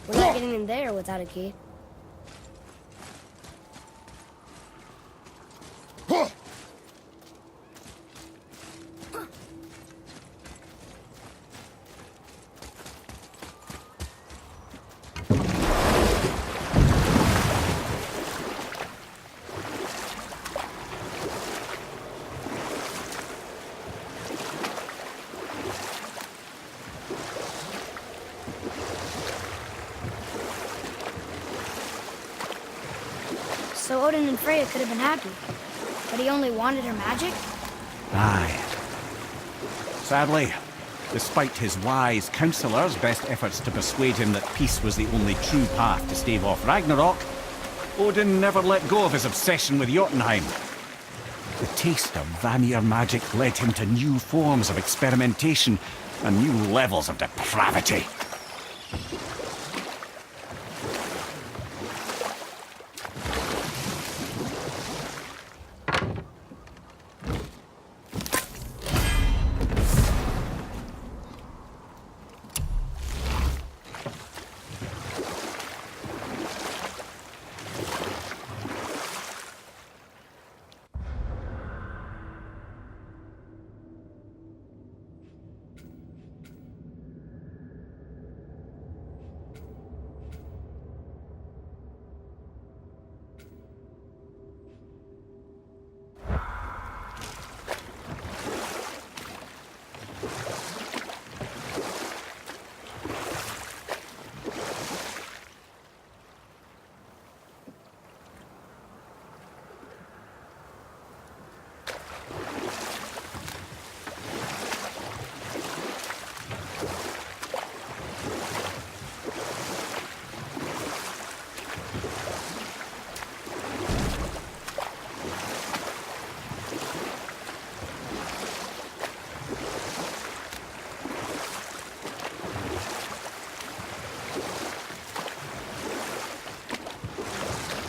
We're not getting in there without a key. So Odin and Freya could have been happy, but he only wanted her magic? Aye. Sadly, despite his wise counselor's best efforts to persuade him that peace was the only true path to stave off Ragnarok, Odin never let go of his obsession with Jotunheim. The taste of Vanir magic led him to new forms of experimentation and new levels of depravity.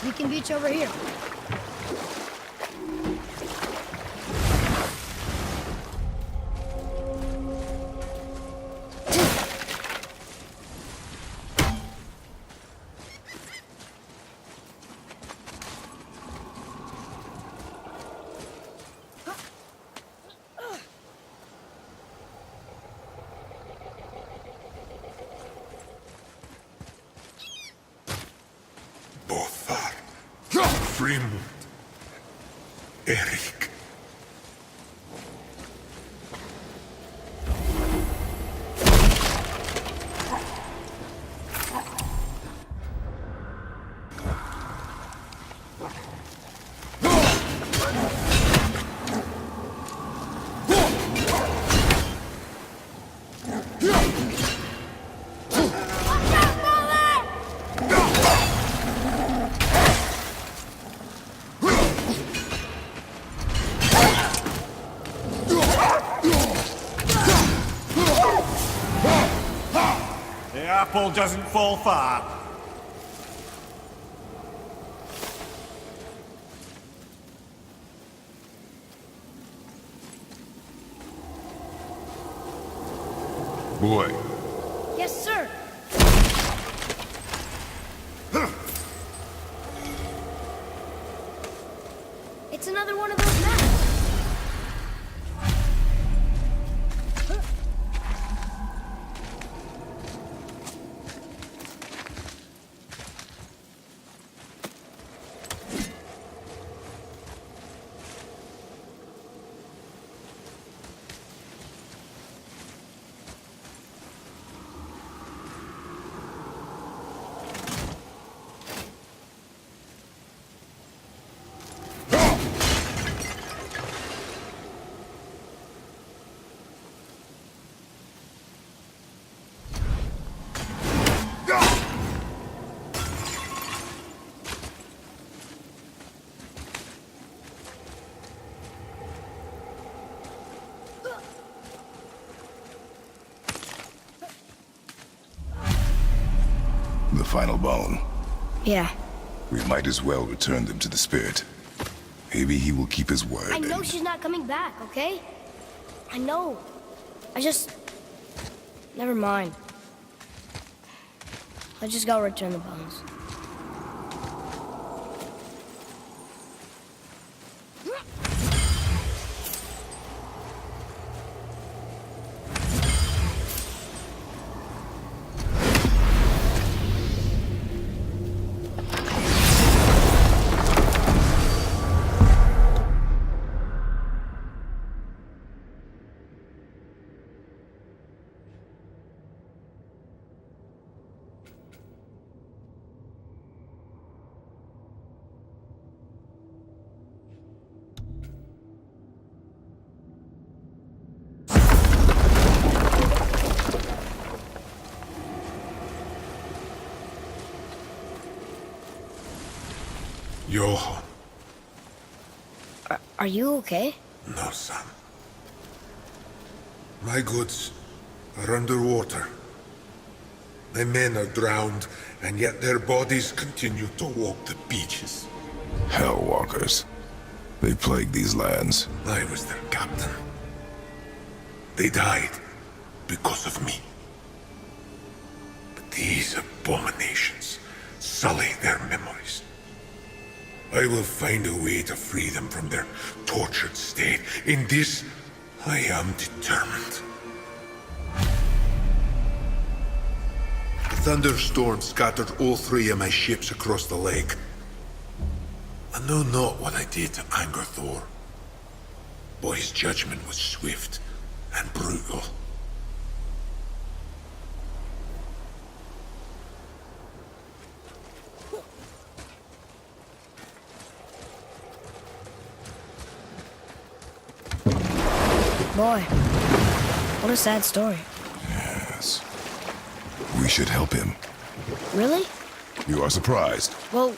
We can beach over here. Frimund. Erik. The apple doesn't fall far. Boy. Yes, sir. It's another one of those maps. The final bone. Yeah. We might as well return them to the spirit. Maybe he will keep his word. I know she's not coming back, okay? I know. I just... Never mind. Let's just go return the bones. Johan. Are you okay? No, son. My goods are underwater. My men are drowned, and yet their bodies continue to walk the beaches. Hellwalkers. They plague these lands. I was their captain. They died because of me. But these abominations sully their memories. I will find a way to free them from their tortured state. In this, I am determined. A thunderstorm scattered all 3 of my ships across the lake. I know not what I did to anger Thor, but his judgment was swift and brutal. Boy, what a sad story. Yes. We should help him. Really? You are surprised. Well...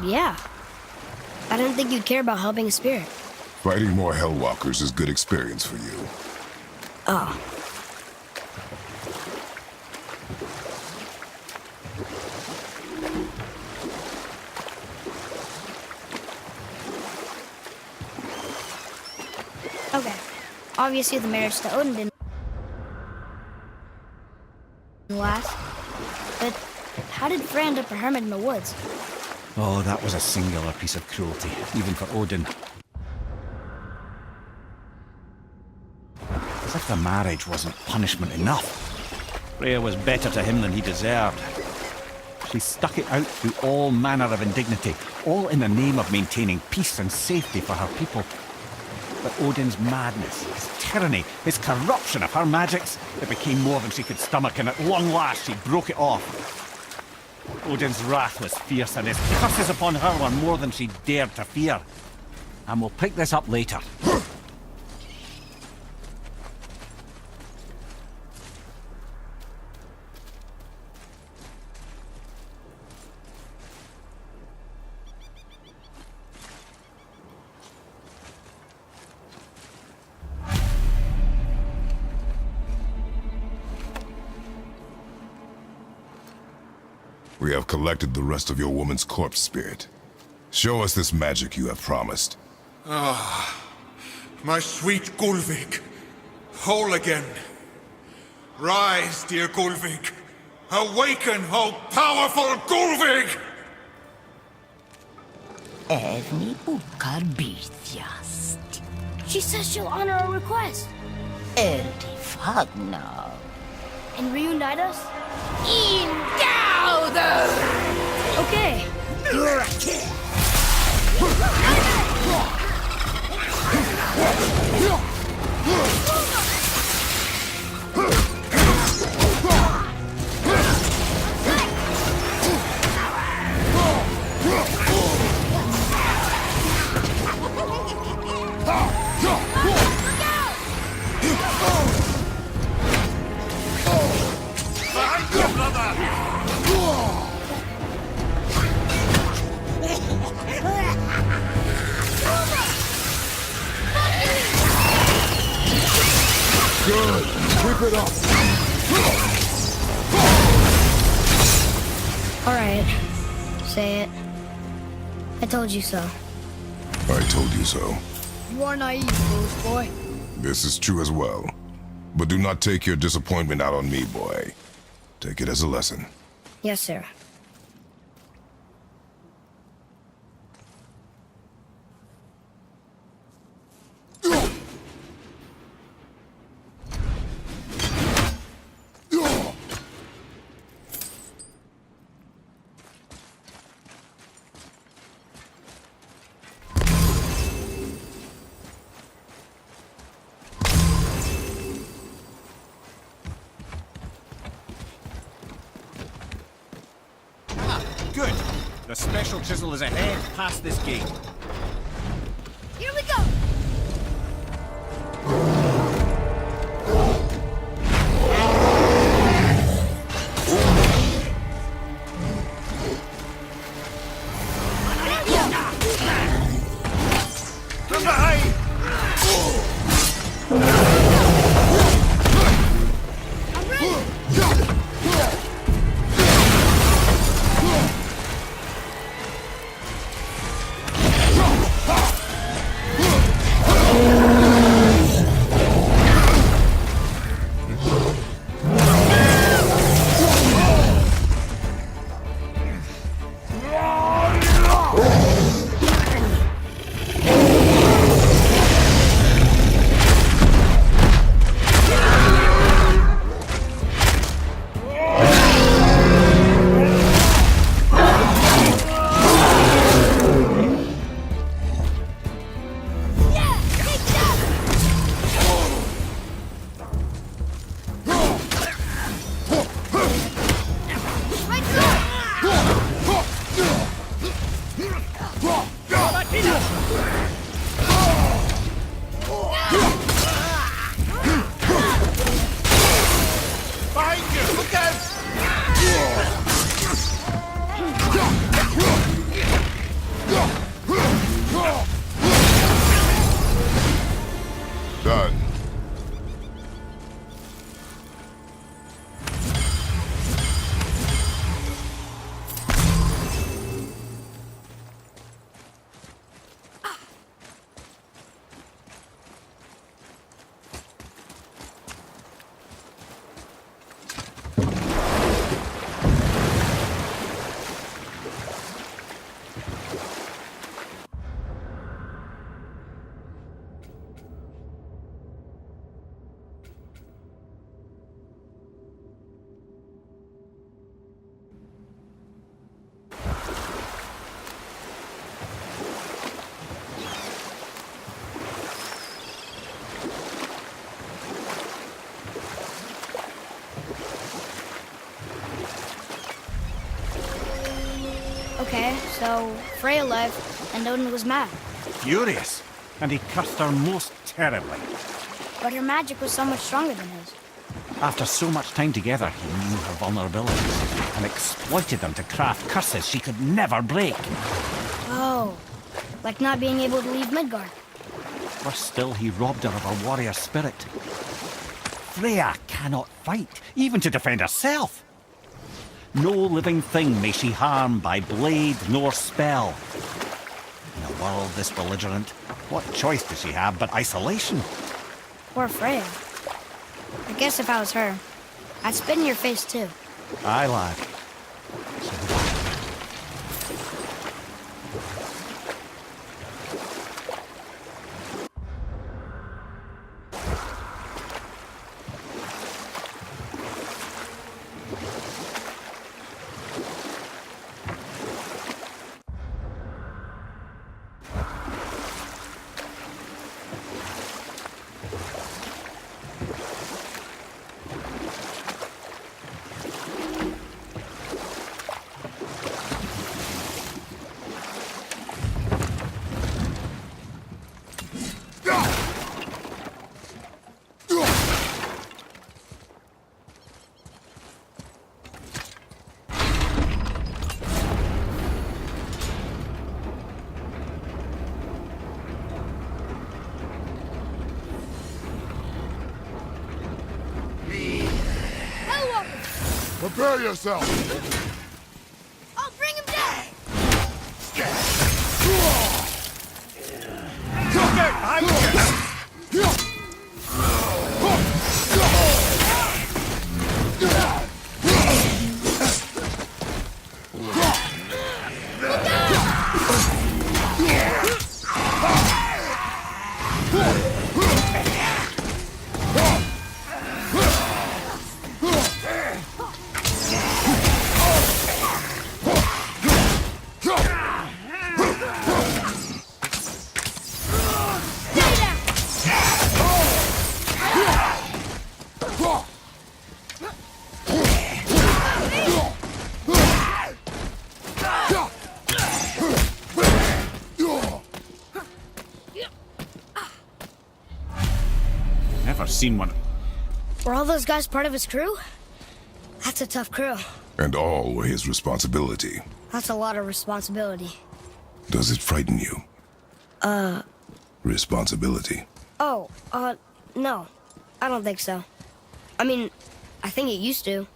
yeah. I didn't think you'd care about helping a spirit. Fighting more Hellwalkers is good experience for you. Oh. Okay. Obviously the marriage to Odin didn't last. But how did Frey end up a hermit in the woods? Oh, that was a singular piece of cruelty, even for Odin. As if the marriage wasn't punishment enough. Freya was better to him than he deserved. She stuck it out through all manner of indignity, all in the name of maintaining peace and safety for her people. But Odin's madness, his tyranny, his corruption of her magics, it became more than she could stomach, and at long last she broke it off. Odin's wrath was fierce, and his curses upon her were more than she dared to fear. And we'll pick this up later. We have collected the rest of your woman's corpse spirit. Show us this magic you have promised. My sweet Gulvik, whole again. Rise, dear Gulvik. Awaken, O powerful Gulvik! Evni ukar bitjast. She says she'll honor our request Eldi fagna. and reunite us? Indauder! Okay. Good. Keep it up. All right. Say it. I told you so. I told you so. You are naive, foolish boy. This is true as well. But do not take your disappointment out on me, boy. Take it as a lesson. Yes, sir. Good. The special chisel is ahead, past this gate. Here we go! From behind! I'm ready! Behind you! Look out! Done. Okay, so Freya left, and Odin was mad. Furious. And he cursed her most terribly. But her magic was so much stronger than his. After so much time together, he knew her vulnerabilities and exploited them to craft curses she could never break. Oh, like not being able to leave Midgard. Worse still, he robbed her of her warrior spirit. Freya cannot fight, even to defend herself. No living thing may she harm by blade nor spell. In a world this belligerent, what choice does she have but isolation? Poor Freya. I guess if I was her, I'd spit in your face too. Aye, lad. So would I. Prepare yourself! I'll bring him down! seen one. Were all those guys part of his crew? That's a tough crew. And all were his responsibility. That's a lot of responsibility. Does it frighten you? Responsibility. Oh, no. I don't think so. I mean, I think it used to,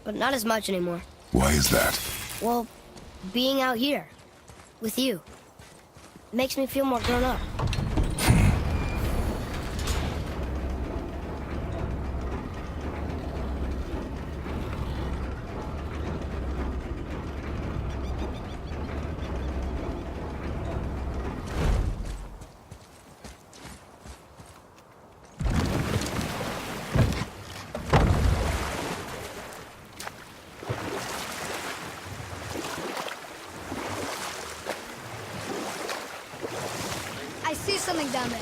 but not as much anymore. Why is that? Well, being out here, with you, makes me feel more grown up. I see something down there.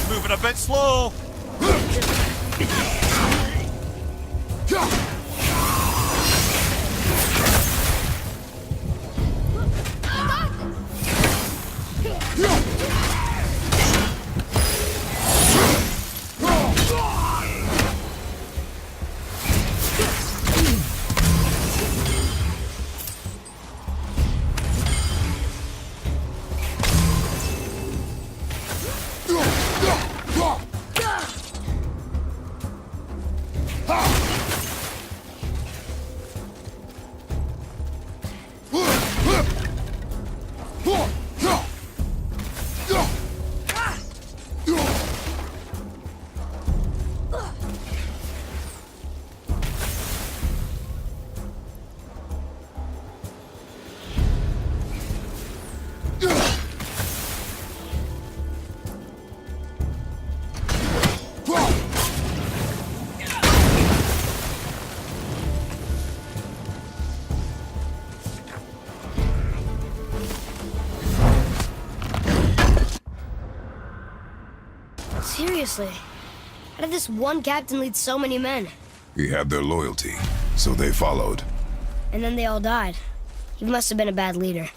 Moving a bit slow. Seriously, how did this one captain lead so many men? He had their loyalty, so they followed. And then they all died. He must have been a bad leader.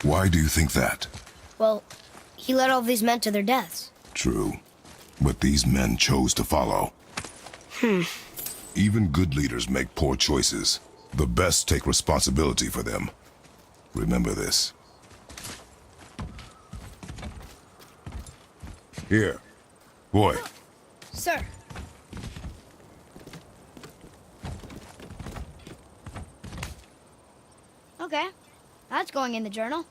Why do you think that? Well, he led all of these men to their deaths. True. But these men chose to follow. Even good leaders make poor choices. The best take responsibility for them. Remember this. Here. Boy. Sir. Okay, that's going in the journal.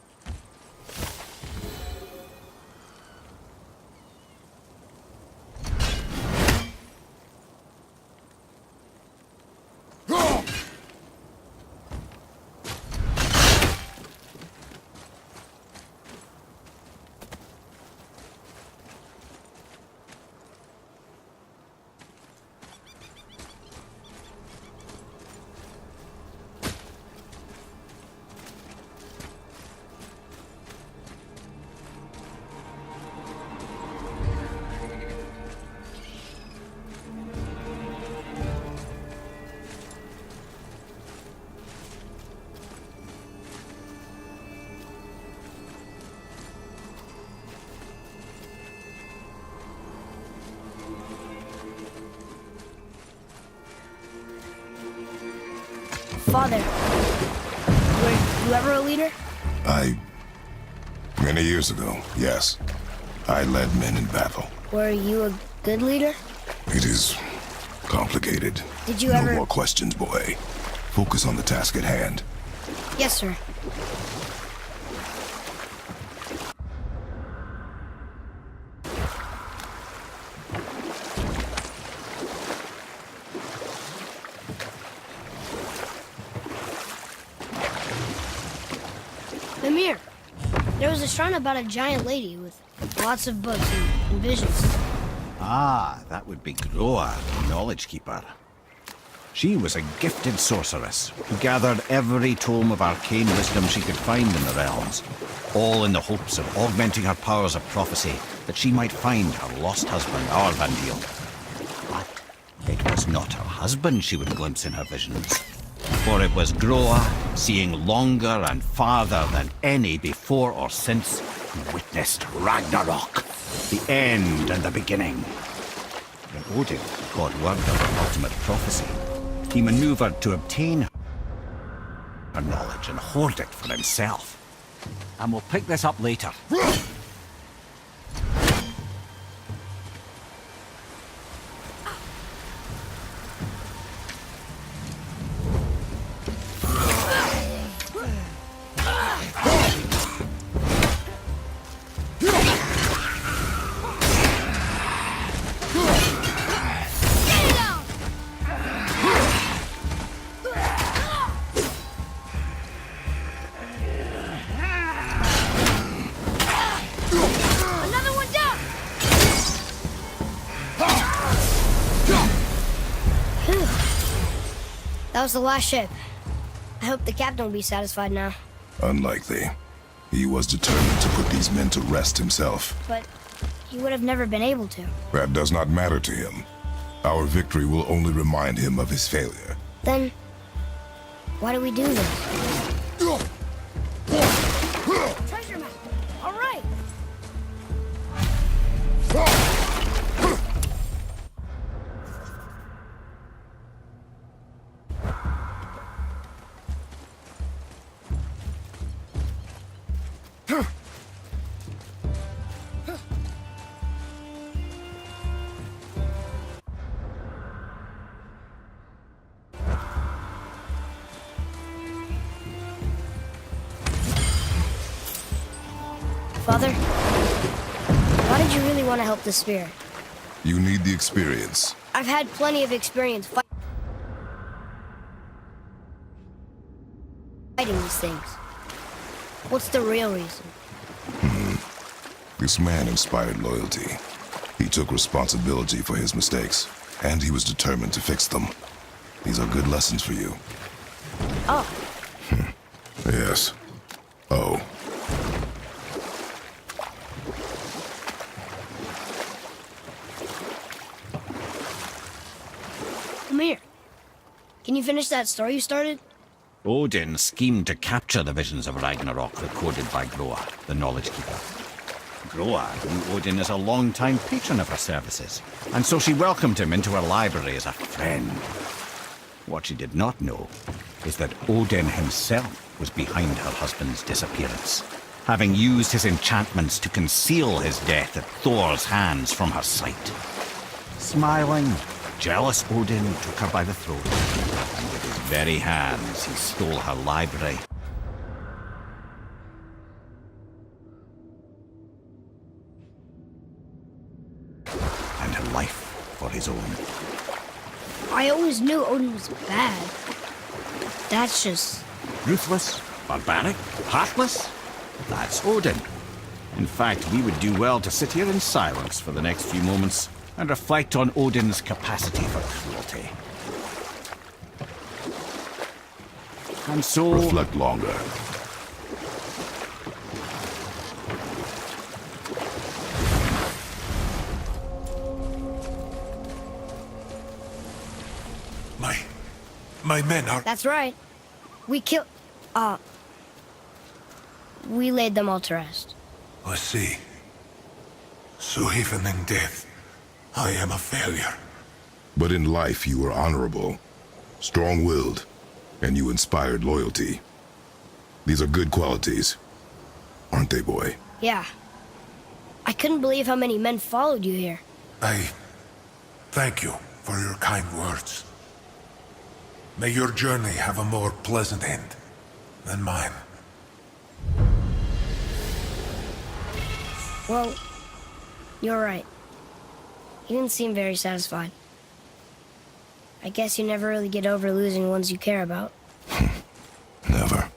Father, were you ever a leader? Many years ago, yes. I led men in battle. Were you a good leader? It is complicated. Did you no ever... more questions, boy. Focus on the task at hand. Yes, sir. Mimir, there was a shrine about a giant lady with lots of books and visions. Ah, that would be Groa, the Knowledge Keeper. She was a gifted sorceress who gathered every tome of arcane wisdom she could find in the realms, all in the hopes of augmenting her powers of prophecy that she might find her lost husband, Arvandil. But it was not her husband she would glimpse in her visions, for it was Groa, seeing longer and farther than any before or since, who witnessed Ragnarok, the end and the beginning. When Odin got word of her ultimate prophecy, he maneuvered to obtain her knowledge and hoard it for himself. And we'll pick this up later. Another one down! Phew. That was the last ship. I hope the captain will be satisfied now. Unlikely. He was determined to put these men to rest himself. But he would have never been able to. That does not matter to him. Our victory will only remind him of his failure. Then, why do we do this? Treasure map! All right! Father, why did you really want to help the spirit? You need the experience. I've had plenty of experience fighting these things. What's the real reason? This man inspired loyalty. He took responsibility for his mistakes, and he was determined to fix them. These are good lessons for you. Oh, Yes. Oh. Amir, can you finish that story you started? Odin schemed to capture the visions of Ragnarok recorded by Groa, the Knowledge Keeper. Groa knew Odin as a long-time patron of her services, and so she welcomed him into her library as a friend. What she did not know is that Odin himself was behind her husband's disappearance, having used his enchantments to conceal his death at Thor's hands from her sight. Smiling, jealous Odin took her by the throat, and with his very hands he stole her library and her life for his own. I always knew Odin was bad. That's just... Ruthless, barbaric, heartless? That's Odin. In fact, we would do well to sit here in silence for the next few moments and reflect on Odin's capacity for cruelty. And so... Reflect longer. My men are... That's right. We killed... we laid them all to rest. I see. So even in death, I am a failure. But in life you were honorable, strong-willed, And you inspired loyalty. These are good qualities, aren't they, boy? Yeah. I couldn't believe how many men followed you here. I thank you for your kind words. May your journey have a more pleasant end than mine. Well, you're right. You didn't seem very satisfied. I guess you never really get over losing ones you care about. Never.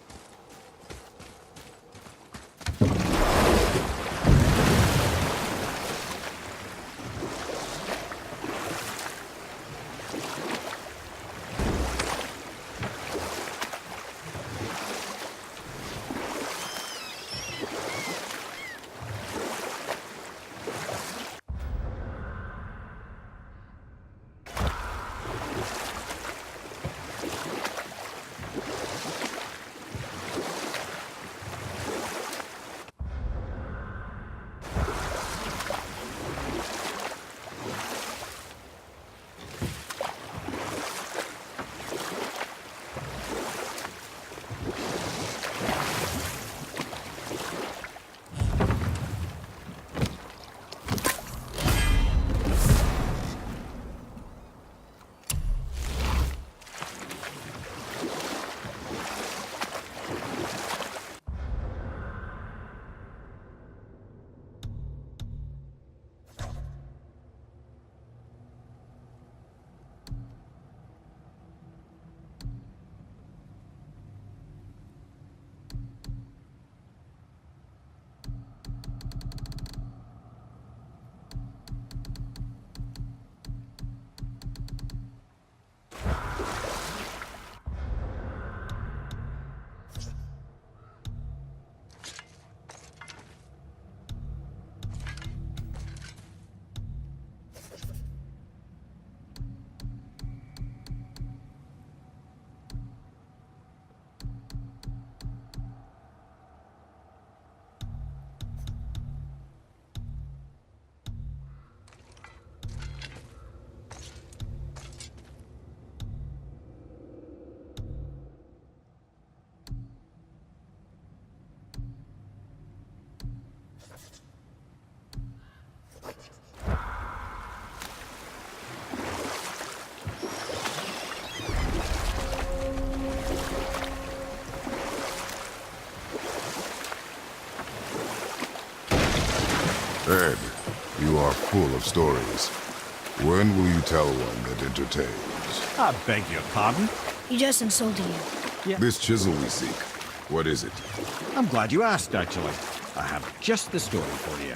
Ed, you are full of stories. When will you tell one that entertains? I beg your pardon? He just insulted you. This chisel we seek, what is it? I'm glad you asked, actually. I have just the story for you.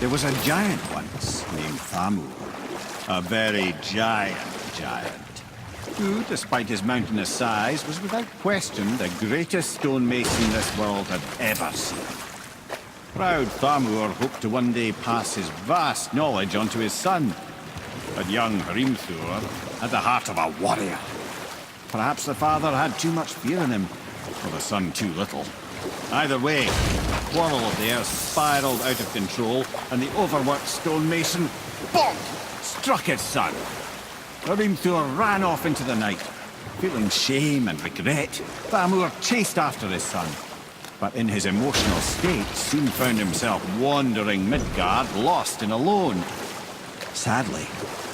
There was a giant once named Thamur. A very giant, who, despite his mountainous size, was without question the greatest stonemason this world had ever seen. Proud Thamur hoped to one day pass his vast knowledge on to his son. But young Hrimthur had the heart of a warrior. Perhaps the father had too much fear in him, or the son too little. Either way, the quarrel of theirs spiraled out of control, and the overworked stonemason, bonk, struck his son. Hrimthur ran off into the night. Feeling shame and regret, Thamur chased after his son. But in his emotional state, soon found himself wandering Midgard, lost and alone. Sadly,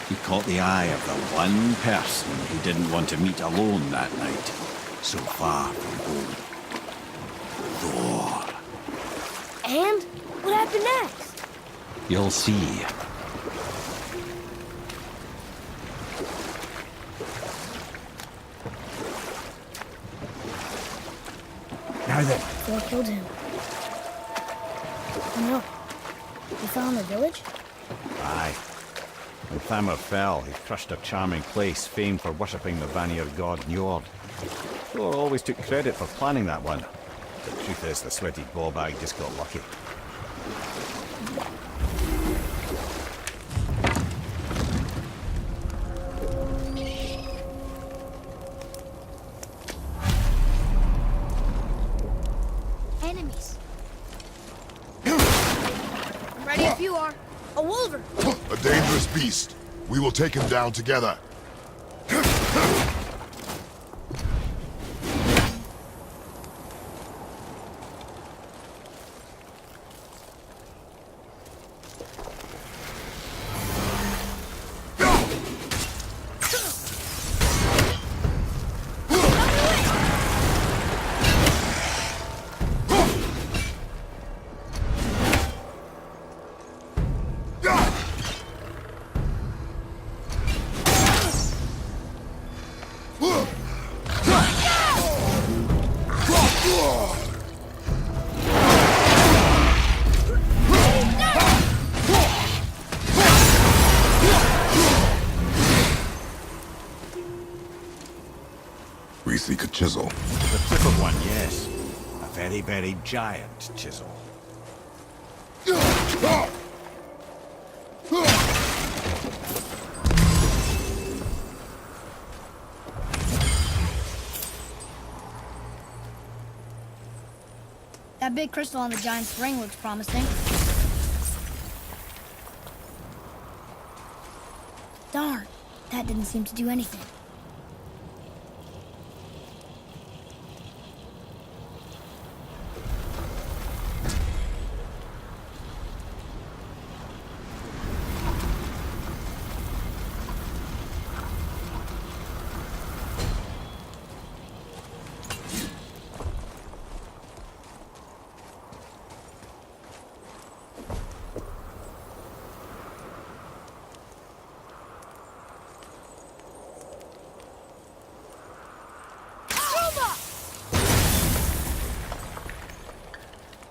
he caught the eye of the one person he didn't want to meet alone that night, so far from home. Thor. And? What happened next? You'll see. Now then. Thor killed him. Oh no. He fell in the village? Aye. When Thamur fell, he crushed a charming place famed for worshipping the Vanir god Njord. Thor always took credit for planning that one. The truth is, the sweaty ballbag just got lucky. Enemies. I'm ready if you are. A wolver. A dangerous beast. We will take him down together. We seek a chisel. The tip of one, yes. A very, very giant chisel. That big crystal on the giant's ring looks promising. Darn, that didn't seem to do anything.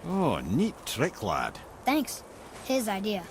Oh, neat trick, lad. Thanks. His idea.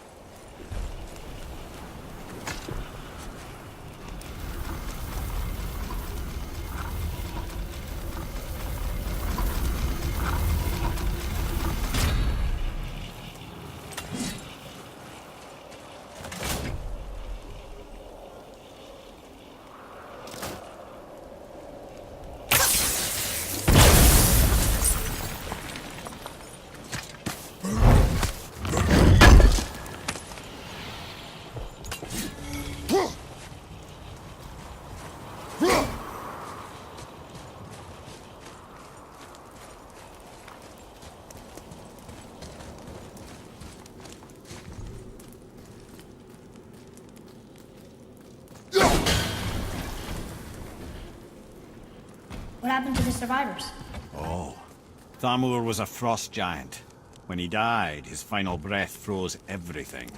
What happened to the survivors? Oh. Thamur was a frost giant. When he died, his final breath froze everything.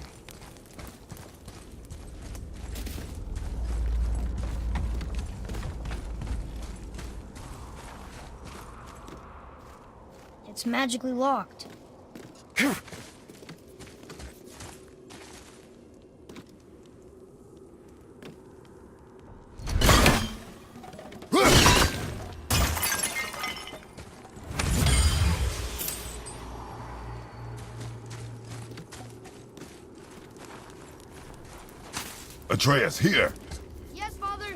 It's magically locked. Atreus, here! Yes, Father!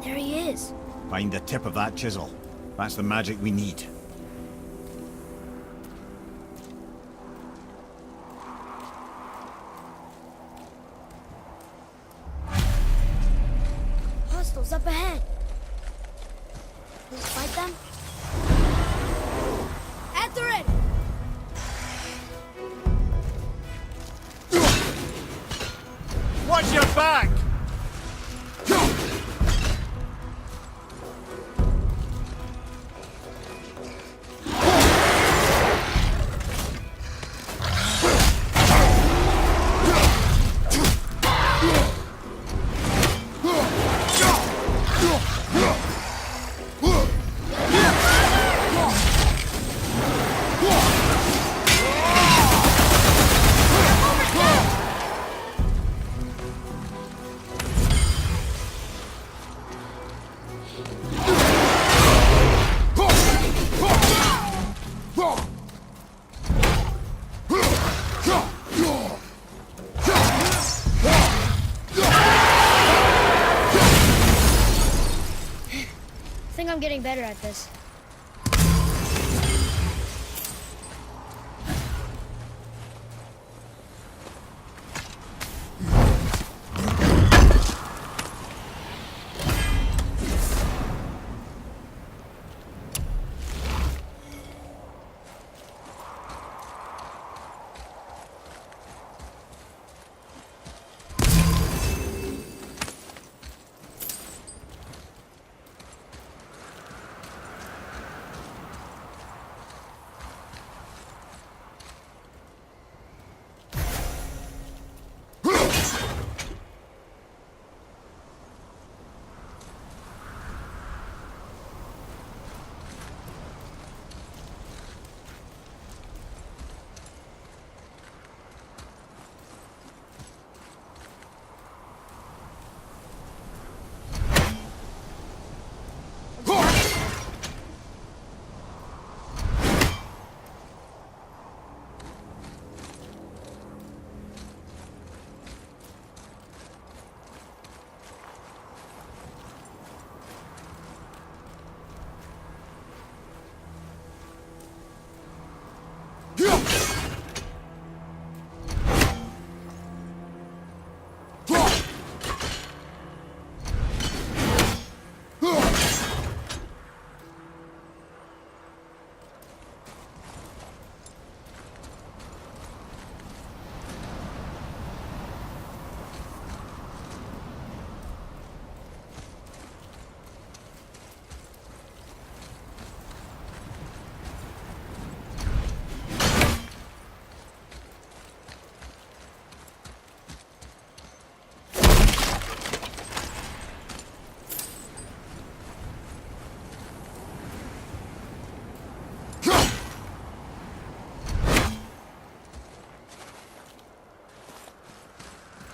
There he is. Find the tip of that chisel. That's the magic we need. Hostiles up ahead. Let's fight them. At the ready! Watch your back! I think I'm getting better at this.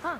Huh.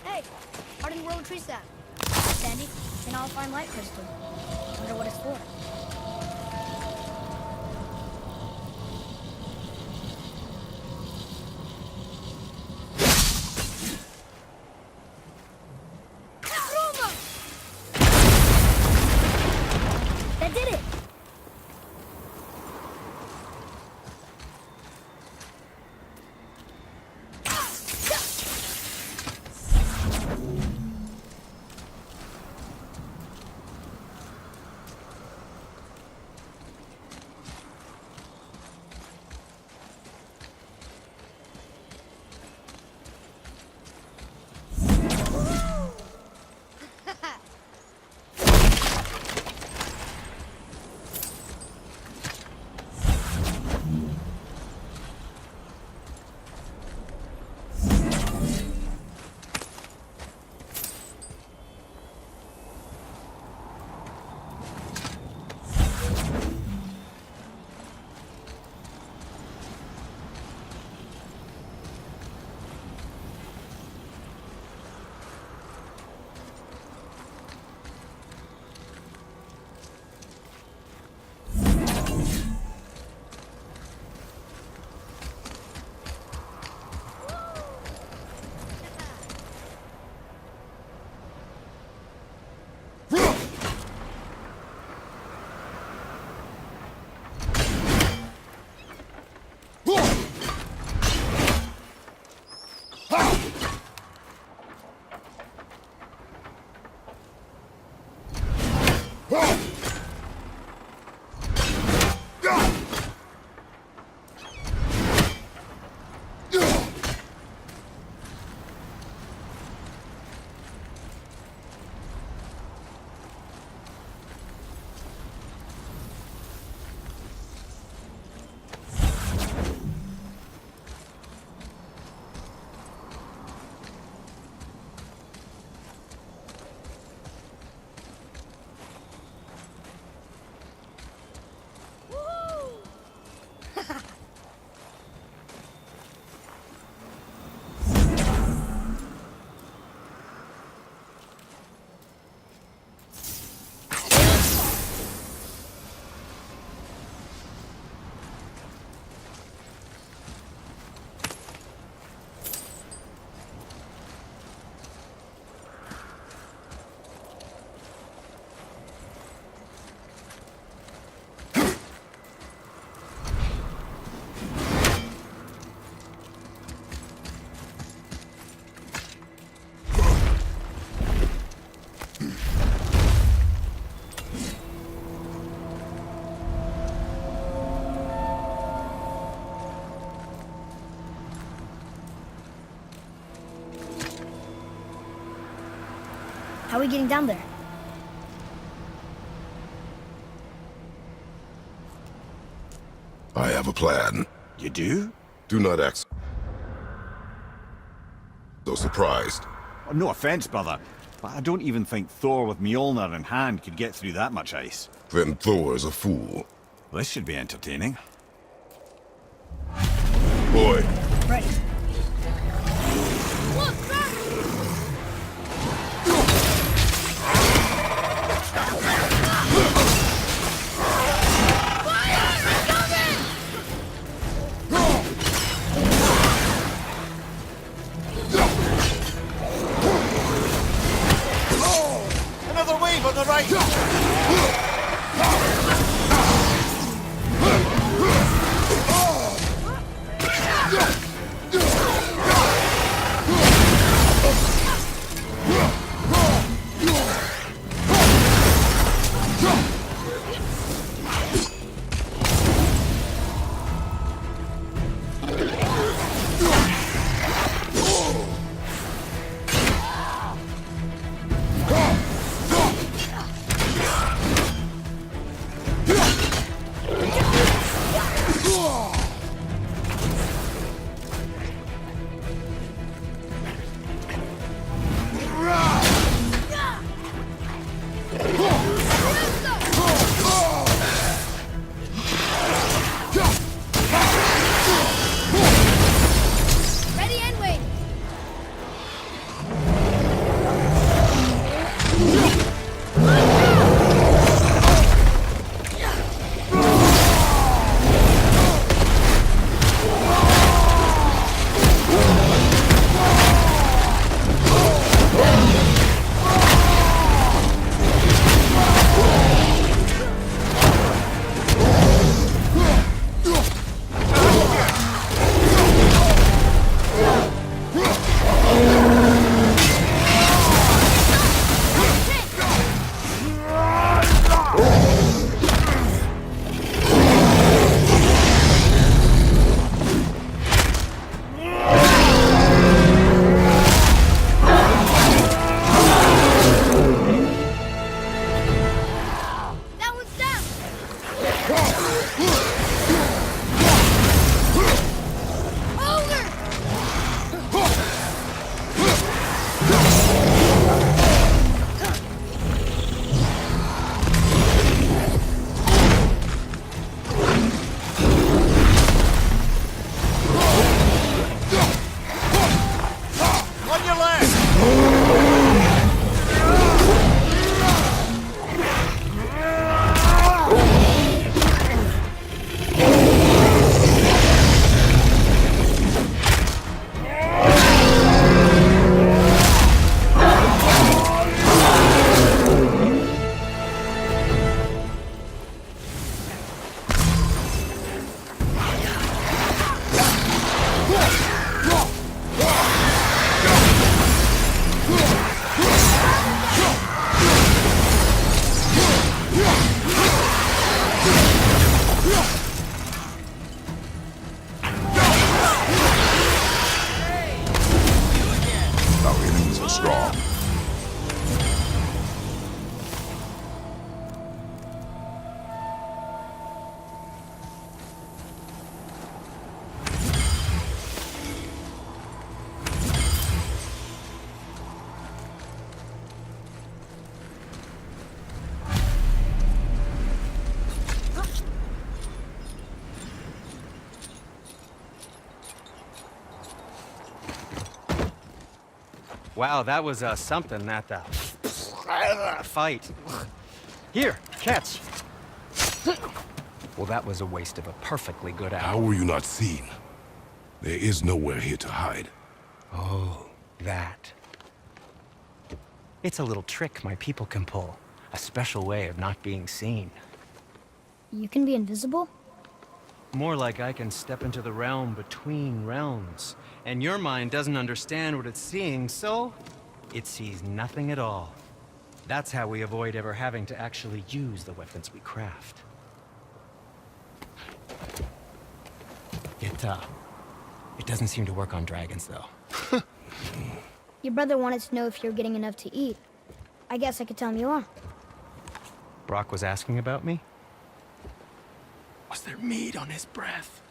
Hey, Harding World tree sap. Sandy, an all fine light crystal. Wonder what it's for. That did it! How are we getting down there? I have a plan. You do? Do not act so surprised. Oh, no offense, brother, but I don't even think Thor with Mjolnir in hand could get through that much ice. Then Thor is a fool. This should be entertaining. Boy, Ready. Look, Rock! Another wave on the right! That one's down. Over. On your leg! Our enemies are strong. Wow, that was something, that fight. Here, catch. Well, that was a waste of a perfectly good How hour. were you not seen? There is nowhere here to hide. Oh, that. It's a little trick my people can pull. A special way of not being seen. You can be invisible? More like I can step into the realm between realms. And your mind doesn't understand what it's seeing, so it sees nothing at all. That's how we avoid ever having to actually use the weapons we craft. It doesn't seem to work on dragons, though. Your brother wanted to know if you're getting enough to eat. I guess I could tell him you are. Brock was asking about me? Was there meat on his breath?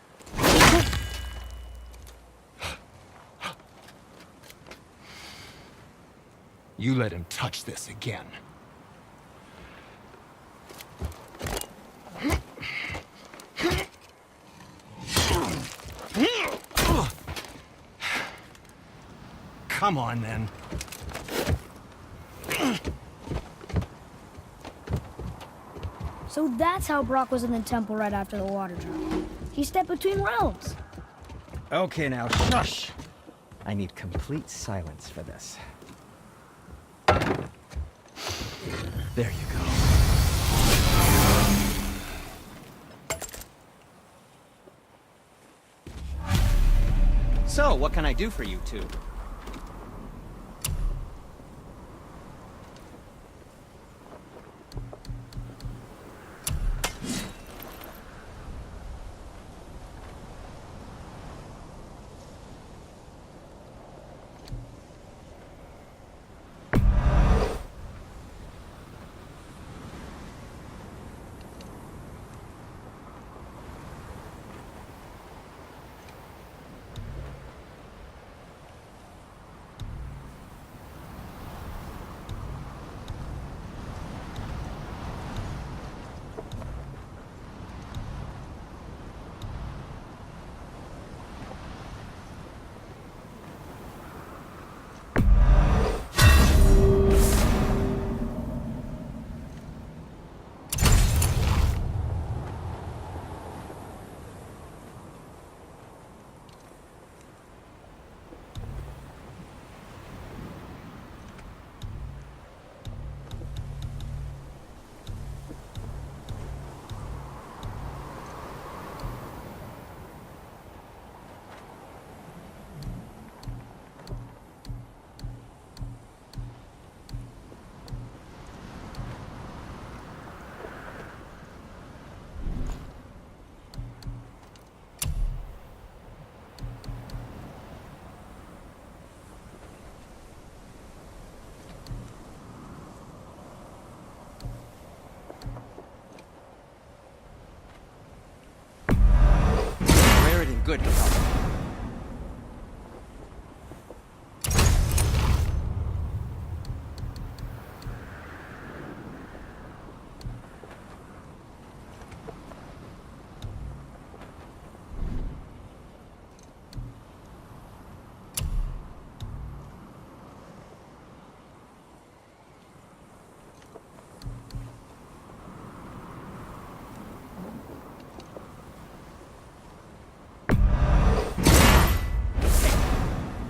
You let him touch this again. Come on, then. So that's how Brock was in the temple right after the water drop. He stepped between realms. Okay, now, shush! I need complete silence for this. There you go. So, what can I do for you two? good health.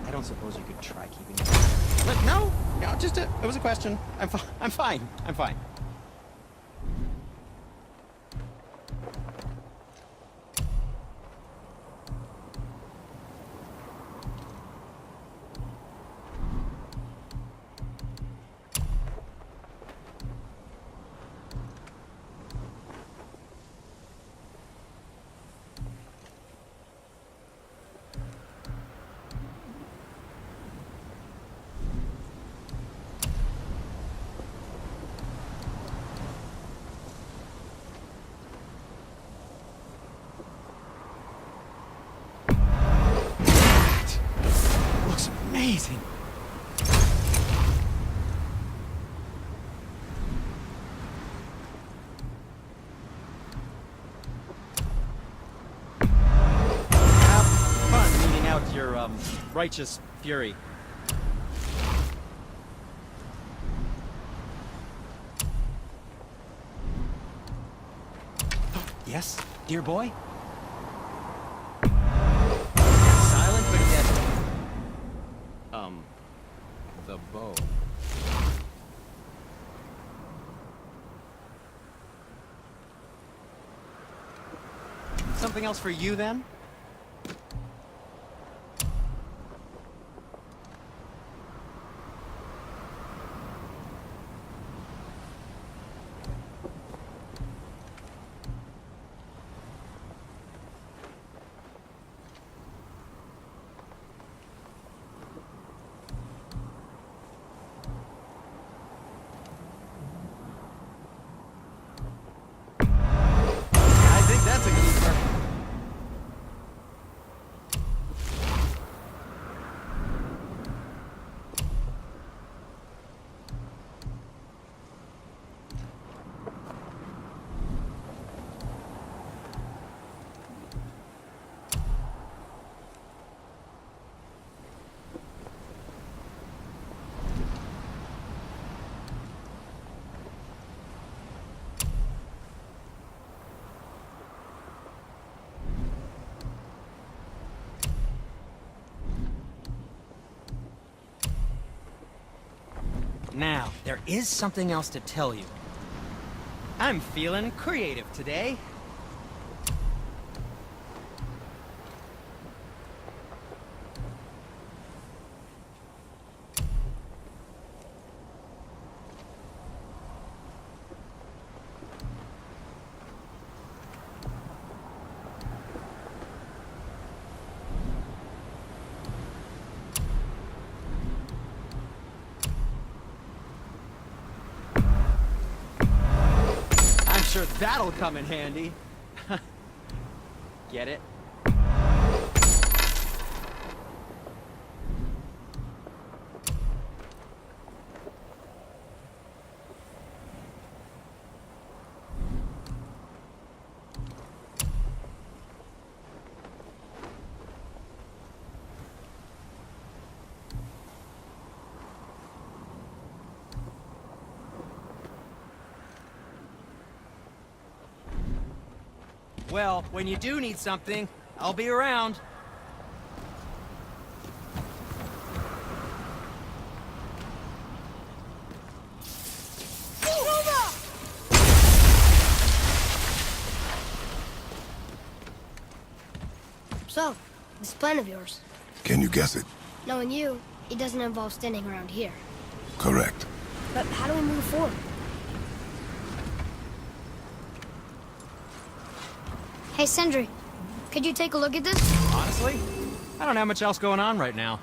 I don't suppose you could try keeping it. Look, no, just it was a question. I'm fine. I'm fine. Looks amazing. Have fun meeting out your righteous fury. Yes, dear boy? Silent but deadly. The bow. Something else for you, then? I think that's a keeper. Now, there is something else to tell you. I'm feeling creative today. I'm sure that'll come in handy. Get it? Well, when you do need something, I'll be around. So, this plan of yours. Can you guess it? Knowing you, it doesn't involve standing around here. Correct. But how do we move forward? Hey, Sindri, could you take a look at this? Honestly, I don't have much else going on right now.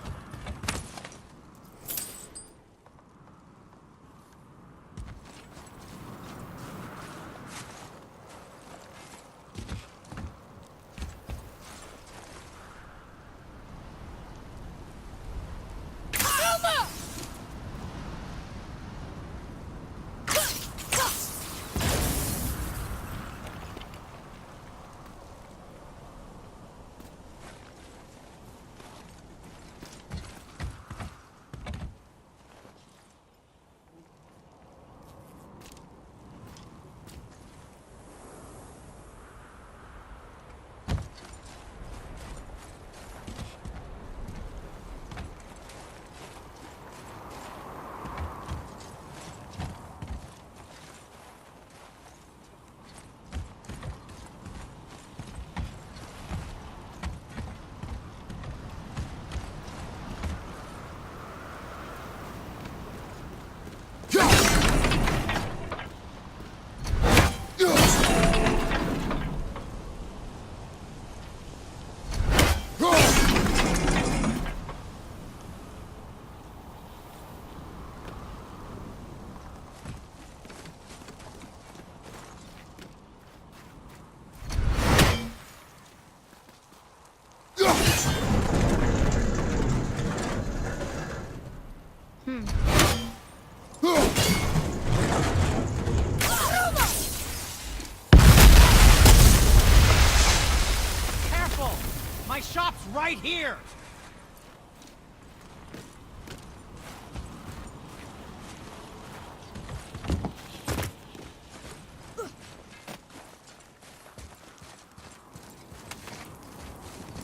right here!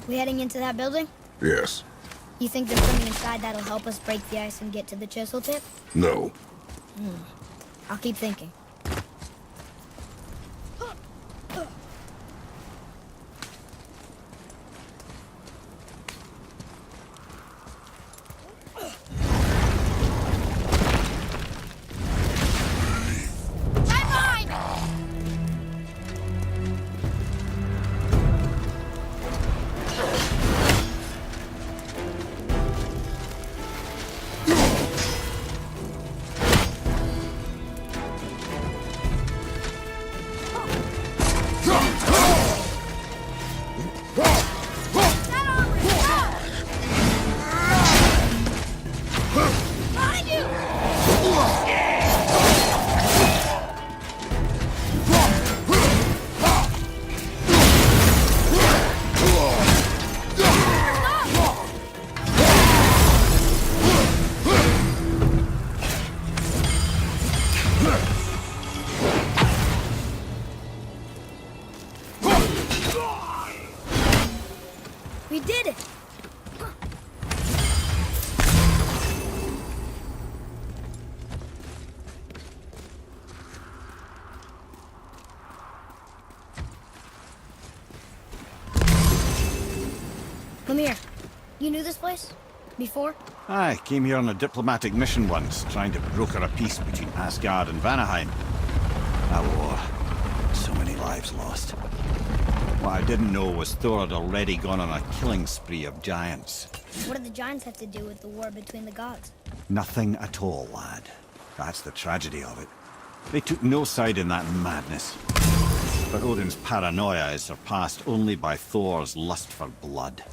We heading into that building? Yes. You think there's something inside that'll help us break the ice and get to the chisel tip? No. I'll keep thinking. We did it! Come here. You knew this place? Before? I came here on a diplomatic mission once, trying to broker a peace between Asgard and Vanaheim. That war. So many lives lost. What I didn't know was Thor had already gone on a killing spree of giants. What do the giants have to do with the war between the gods? Nothing at all, lad. That's the tragedy of it. They took no side in that madness. But Odin's paranoia is surpassed only by Thor's lust for blood.